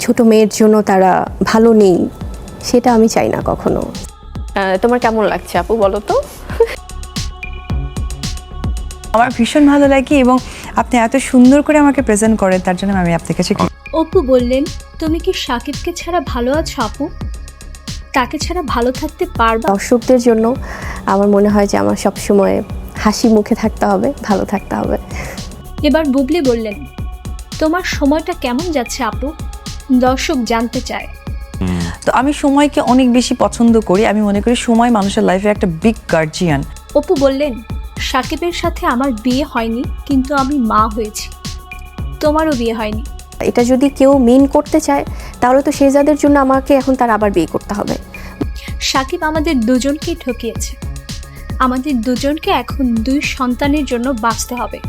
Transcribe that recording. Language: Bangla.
ছোট মেয়ের জন্য তারা ভালো নেই, সেটা আমি চাই না কখনো। তোমার কেমন লাগছে আপু বলো তো? আমার ভীষণ ভালো লাগে এবং আপনি এত সুন্দর করে আমাকে প্রেজেন্ট করেন, তার জন্য আমি আপনার কাছে অপু বললেন, তুমি কি সাকিবকে ছাড়া ভালো আছো আপু? তাকে ছাড়া ভালো থাকতে পারবা? দর্শকদের জন্য আমার মনে হয় যে আমার সবসময় হাসি মুখে থাকতে হবে, ভালো থাকতে হবে। এবার বুবলি বললেন, তোমার সময়টা কেমন যাচ্ছে আপু? দর্শক জানতে চায়। তো আমি সময়কে অনেক বেশি পছন্দ করি। আমি মনে করি সময় মানুষের লাইফে একটা বিগ গার্জিয়ান। অপু বললেন, সাকিবের সাথে আমার বিয়ে হয়নি, কিন্তু আমি মা হয়েছি। তোমারও বিয়ে হয়নি। এটা যদি কেউ মিন করতে চায় তাহলে তো শেহজাদের জন্য আমাকে এখন তার আবার বিয়ে করতে হবে। সাকিব আমাদের দুজনকেই ঠকিয়েছে। আমাদের দুজনকে এখন 2 সন্তানের জন্য বাঁচতে হবে।